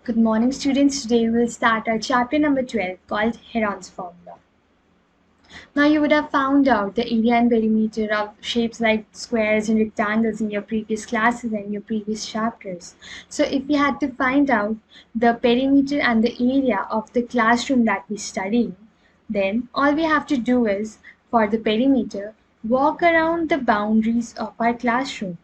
Good morning, students. Today we'll start our chapter number 12 called Heron's formula. Now, you would have found out the area and perimeter of shapes like squares and rectangles in your previous classes and your previous chapters. So, if we had to find out the perimeter and the area of the classroom that we study, then all we have to do is, for the perimeter, walk around the boundaries of our classroom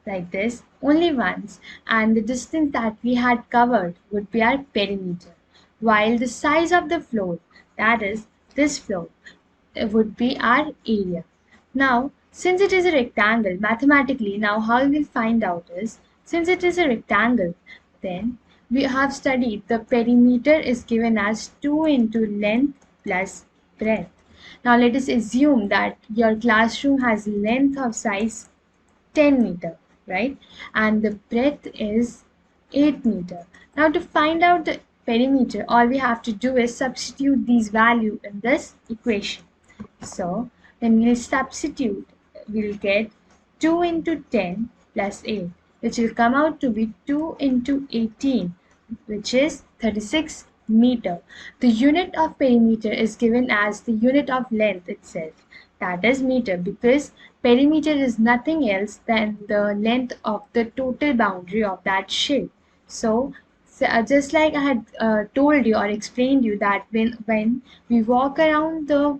like this only once, and the distance that we had covered would be our perimeter, while the size of the floor, that is this floor, would be our area. Now, since it is a rectangle, mathematically, now how we will find out is, since it is a rectangle, then we have studied the perimeter is given as 2 into length plus breadth. Now let us assume that your classroom has length of size 10 meter, right? And the breadth is 8 meter. Now to find out the perimeter, all we have to do is substitute these values in this equation. So when we'll substitute, we'll get 2 into 10 plus 8, which will come out to be 2 into 18, which is 36 meter. The unit of perimeter is given as the unit of length itself, that is meter, because perimeter is nothing else than the length of the total boundary of that shape. So, just like I had told you or explained you that when we walk around the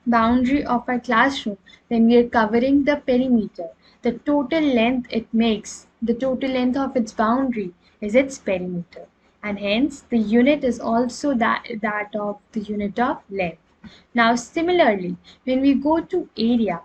boundary of our classroom, then we are covering the perimeter. The total length it makes, the total length of its boundary is its perimeter. And hence the unit is also that of the unit of length. Now similarly, when we go to area,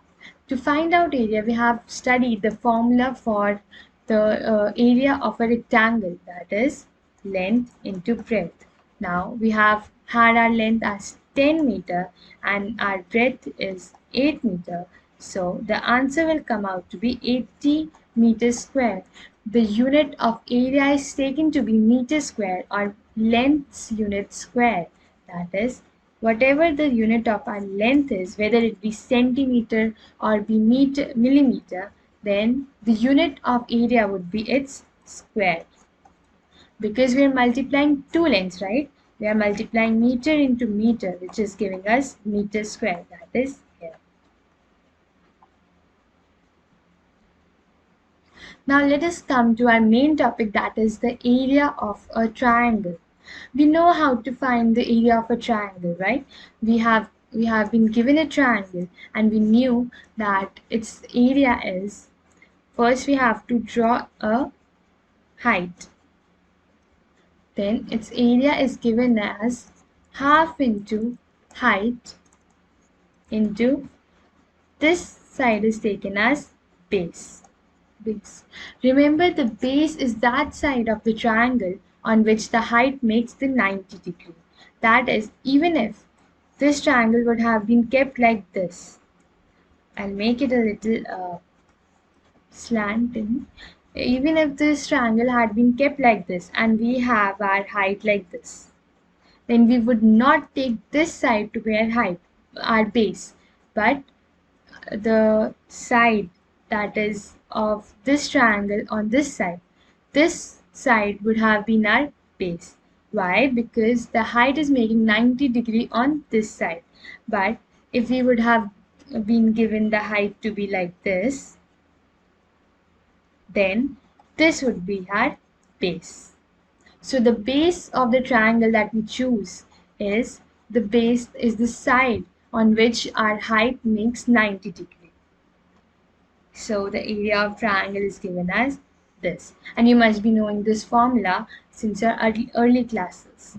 to find out area, we have studied the formula for the area of a rectangle, that is length into breadth. Now we have had our length as 10 meter and our breadth is 8 meter. So the answer will come out to be 80 meters square. The unit of area is taken to be meter square or length's unit square. That is, whatever the unit of our length is, whether it be centimeter or be millimeter, then the unit of area would be its square. Because we are multiplying two lengths, right? We are multiplying meter into meter, which is giving us meter square. That is here. Now let us come to our main topic, that is the area of a triangle. We know how to find the area of a triangle, right? We have been given a triangle and we knew that its area is, first we have to draw a height. Then its area is given as half into height into this side is taken as base. Remember, the base is that side of the triangle on which the height makes the 90 degree. That is, even if this triangle would have been kept like this, I'll make it a little slanting. Even if this triangle had been kept like this and we have our height like this, then we would not take this side to be our height, our base, but the side that is of this triangle on this side would have been our base. Why? Because the height is making 90 degree on this side. But if we would have been given the height to be like this, then this would be our base. So the base of the triangle that we choose is the side on which our height makes 90 degree. So the area of triangle is given as this. And you must be knowing this formula since your early classes.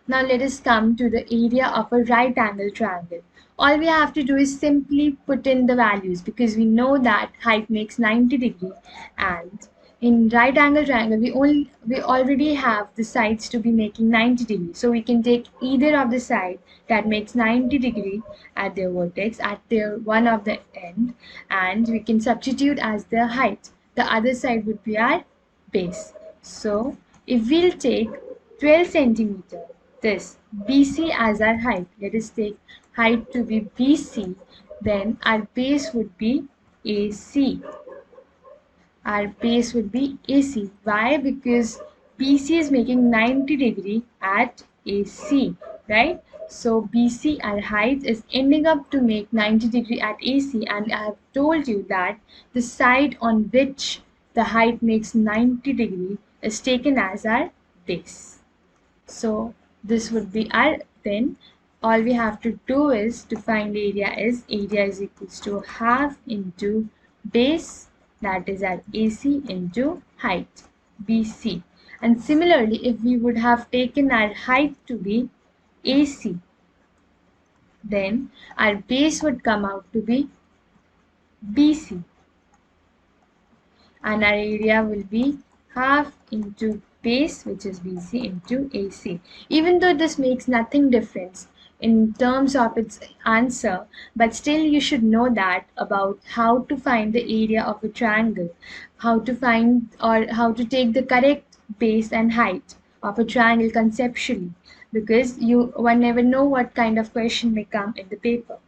Now let us come to the area of a right angle triangle. All we have to do is simply put in the values, because we know that height makes 90 degree, and in right angle triangle we already have the sides to be making 90 degree. So we can take either of the side that makes 90 degree at their vertex, at their one of the end, and we can substitute as the height. The other side would be our base. So if we'll take 12 centimeter, this BC as our height, let us take height to be BC, then our base would be AC. our base would be AC. Why? Because BC is making 90 degree at AC, right? So BC, our height, is ending up to make 90 degree at AC, and I have told you that the side on which the height makes 90 degree is taken as our base. So this would be our, then all we have to do is to find area is equals to half into base, that is our AC, into height BC. And similarly, if we would have taken our height to be AC, then our base would come out to be BC, and our area will be half into base, which is BC, into AC. Even though this makes nothing difference in terms of its answer, but still you should know that about how to find the area of a triangle, how to find or how to take the correct base and height of a triangle conceptually, because one never know what kind of question may come in the paper.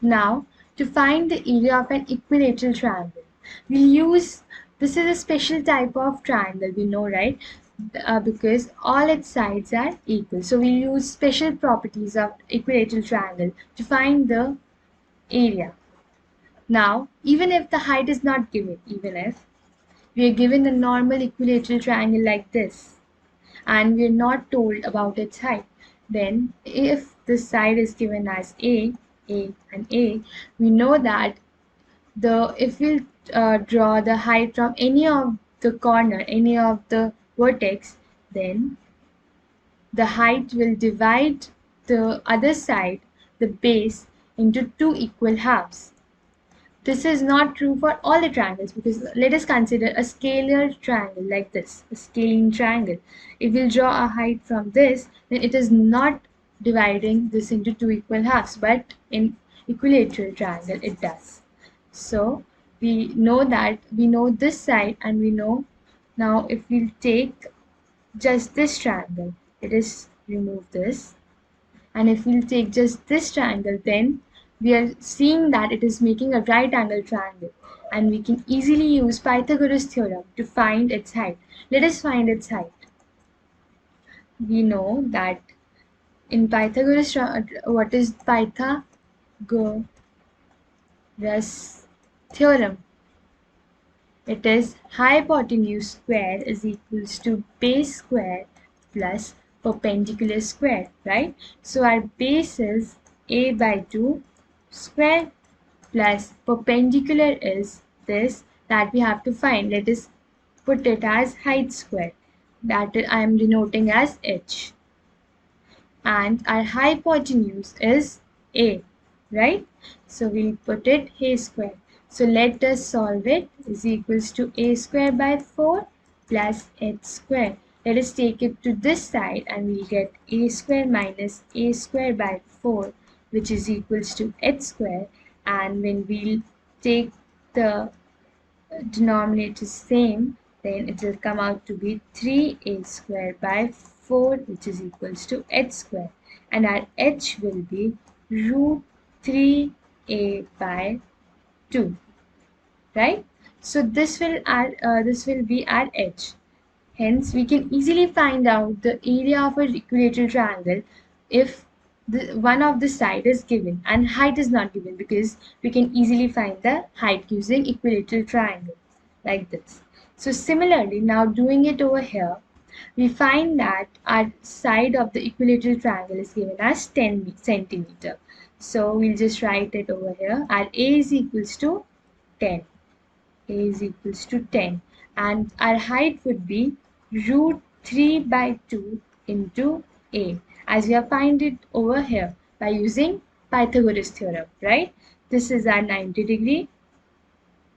Now, to find the area of an equilateral triangle, we'll use, this is a special type of triangle, we know, right? Because all its sides are equal. So we'll use special properties of equilateral triangle to find the area. Now, even if the height is not given, even if we are given a normal equilateral triangle like this, and we are not told about its height, then if this side is given as A, and A, we know that if we'll draw the height from any of the corner, any of the vertex, then the height will divide the other side, the base, into two equal halves. This is not true for all the triangles, because let us consider a scalar triangle like this, a scalene triangle. If we'll draw a height from this, then it is not dividing this into two equal halves, but in equilateral triangle it does. So we know that, we know this side, and we know now if we'll take just this triangle, it is remove this, and if we'll take just this triangle, then we are seeing that it is making a right angle triangle, and we can easily use Pythagoras theorem to find its height. Let us find its height. We know that in Pythagoras, what is Pythagoras theorem? It is hypotenuse square is equals to base square plus perpendicular square, right? So our base is a by 2 square plus perpendicular is this that we have to find. Let us put it as height square, that I am denoting as h. And our hypotenuse is a, right? So we'll put it a square. So let us solve it. Is equals to a square by 4 plus h square. Let us take it to this side, and we'll get a square minus a square by 4, which is equals to h square. And when we'll take the denominator same, then it will come out to be 3a square by 4, which is equals to h square. And our h will be root 3a by 2, right? So this will be our h. Hence, we can easily find out the area of an equilateral triangle if one of the side is given and height is not given, because we can easily find the height using equilateral triangle like this. So similarly, now doing it over here, we find that our side of the equilateral triangle is given as 10 centimeter. So we'll just write it over here. Our A is equals to 10. A is equals to 10. And our height would be root 3 by 2 into A, as we have found it over here by using Pythagoras theorem, right? This is our 90 degree.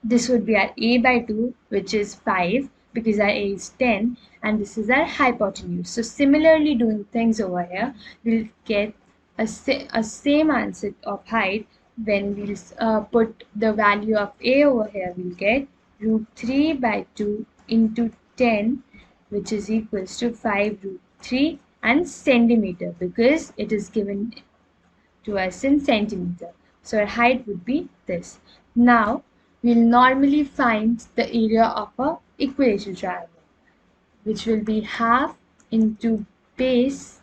This would be our a by 2, which is 5, because our a is 10, and this is our hypotenuse. So similarly doing things over here, we'll get a same answer of height. When we'll put the value of a over here, we'll get root 3 by 2 into 10, which is equals to 5 root 3 and centimeter, because it is given to us in centimeter. So our height would be this. Now we'll normally find the area of a equilateral triangle, which will be half into base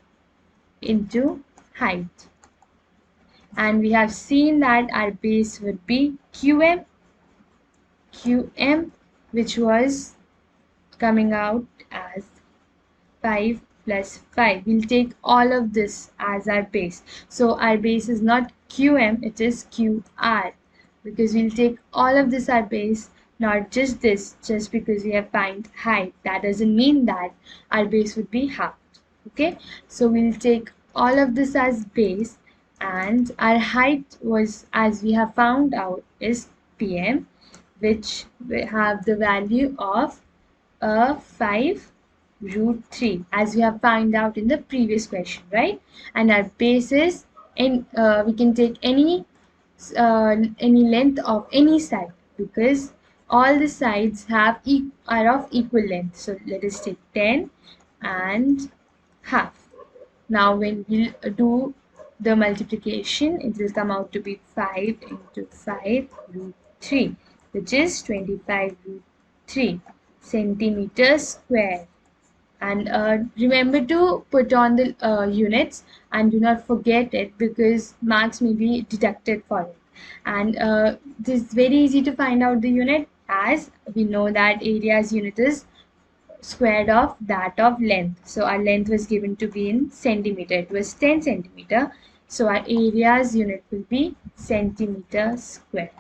into height. And we have seen that our base would be QM, which was coming out as 5 plus 5. We'll take all of this as our base. So our base is not QM, it is QR, because we'll take all of this our base, not just this, just because we have find height. That doesn't mean that our base would be half. Okay, so we'll take all of this as base, and our height was, as we have found out, is PM, which we have the value of 5 root 3, as we have found out in the previous question, right? And our base is, we can take any length of any side, because all the sides have are of equal length. So let us take 10 and half. Now when we'll do the multiplication, it will come out to be 5 into 5 root 3, which is 25 root 3 centimeters square. And remember to put on the units, and do not forget it, because marks may be deducted for it. And it is very easy to find out the unit, as we know that area's unit is squared of that of length. So our length was given to be in centimeter. It was 10 centimeter. So our area's unit will be centimeter square.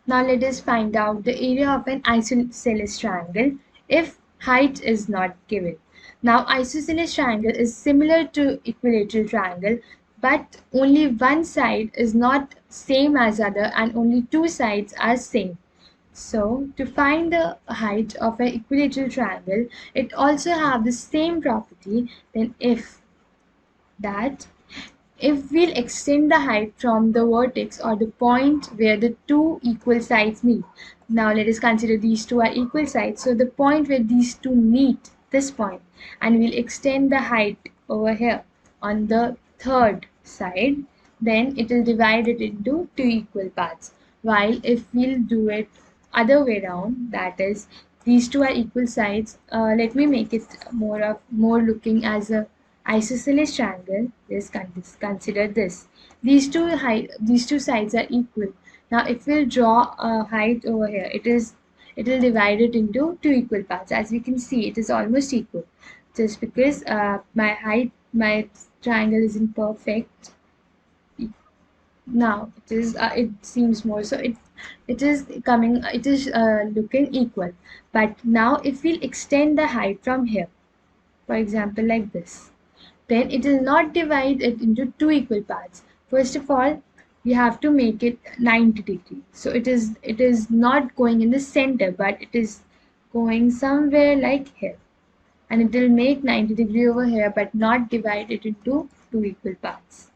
Now let us find out the area of an isosceles triangle if height is not given. Now isosceles triangle is similar to equilateral triangle, but only one side is not same as other, and only two sides are same. So to find the height of an equilateral triangle, it also have the same property. Then if we'll extend the height from the vertex or the point where the two equal sides meet. Now let us consider these two are equal sides. So the point where these two meet, this point, and we'll extend the height over here on the third side, then it will divide it into two equal parts. While if we'll do it other way around, that is, these two are equal sides, let me make it more looking as a isosceles triangle. Let's consider this. These two sides are equal. Now if we'll draw a height over here, it will divide it into two equal parts. As we can see, it is almost equal. Just because my triangle isn't perfect. Now it seems more, so it is looking equal. But now if we'll extend the height from here, for example like this, then it will not divide it into two equal parts. First of all, we have to make it 90 degrees. So it is not going in the center, but it is going somewhere like here. And it will make 90 degree over here, but not divide it into two equal parts.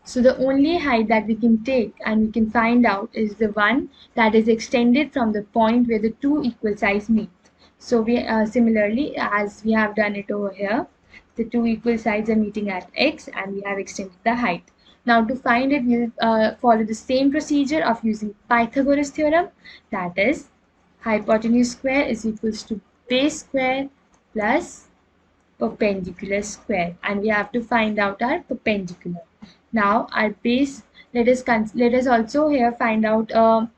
So the only height that we can take and we can find out is the one that is extended from the point where the two equal sides meet. So we similarly, as we have done it over here, the two equal sides are meeting at x, and we have extended the height. Now to find it, we'll follow the same procedure of using Pythagoras theorem. That is, hypotenuse square is equals to base square plus perpendicular square, and we have to find out our perpendicular. Now our base, let us also here find out a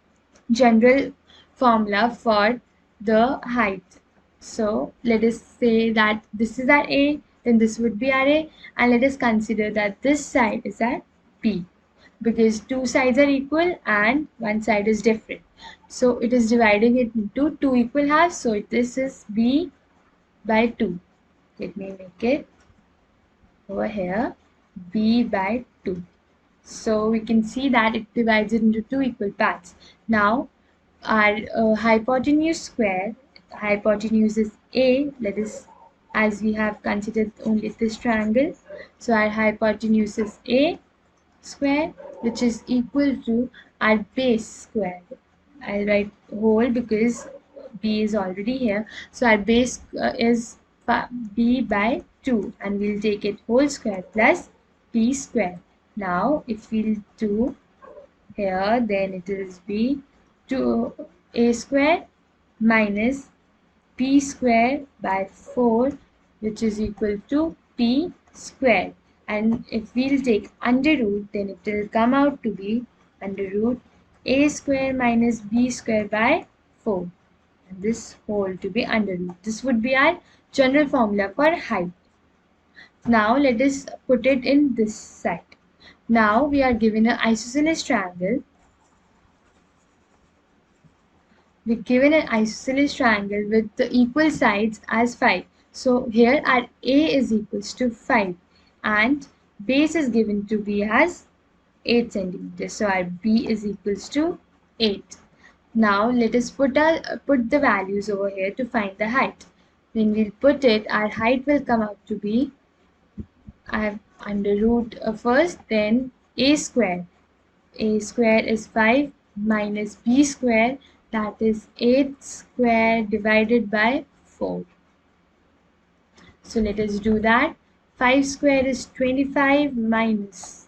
general formula for the height. So let us say that this is our A, then this would be our A, and let us consider that this side is our B, because two sides are equal and one side is different. So it is dividing it into two equal halves. So this is B by 2. Let me make it over here, B by 2. So we can see that it divides it into two equal parts. Now our hypotenuse square, hypotenuse is A, let us, as we have considered only this triangle, so our hypotenuse is A square, which is equal to our base square. I'll write whole because B is already here. So our base is B by 2, and we'll take it whole square plus B square. Now if we'll do here, then it will be 2a square minus p square by 4, which is equal to p square. And if we'll take under root, then it will come out to be under root a square minus b square by 4. And this whole to be under root. This would be our general formula for height. Now let us put it in this side. Now we are given an isosceles triangle. We're given an isosceles triangle with the equal sides as 5. So here our A is equals to 5 and base is given to be as 8 centimeters. So our B is equals to 8. Now let us put the values over here to find the height. When we put it, our height will come out to be under root first, then a square. A square is 5 minus b square, that is 8 square divided by 4. So let us do that. 5 square is 25 minus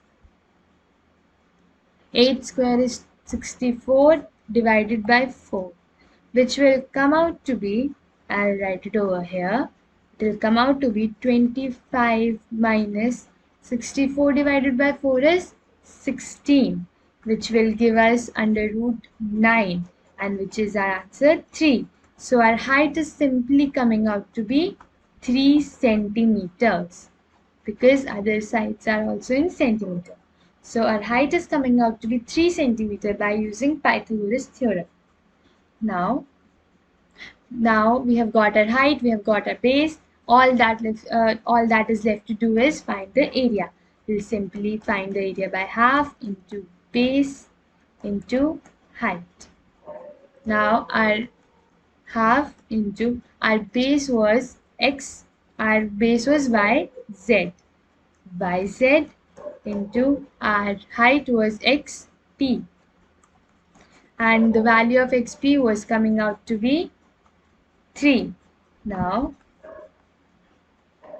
8 square is 64 divided by 4, which will come out to be, I'll write it over here, it will come out to be 25 minus 64 divided by 4 is 16, which will give us under root 9, and which is our answer 3. So our height is simply coming out to be 3 centimeters, because other sides are also in centimeter. So our height is coming out to be 3 centimeters by using Pythagoras theorem. Now we have got our height, we have got our base. All that is left to do is find the area. We'll simply find the area by half into base into height. Now our half into our base was x, our base was y, z. yz into our height was xp, and the value of xp was coming out to be 3 now,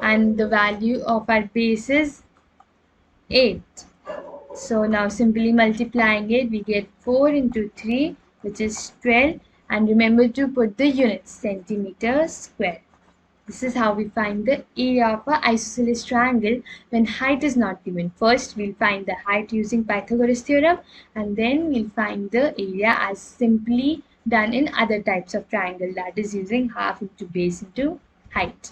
and the value of our base is 8. So now simply multiplying it, we get 4 into 3, which is 12, and remember to put the units, centimeter square. This is how we find the area of an isosceles triangle when height is not given. First, we'll find the height using Pythagoras theorem, and then we'll find the area as simply done in other types of triangle, that is using half into base into height.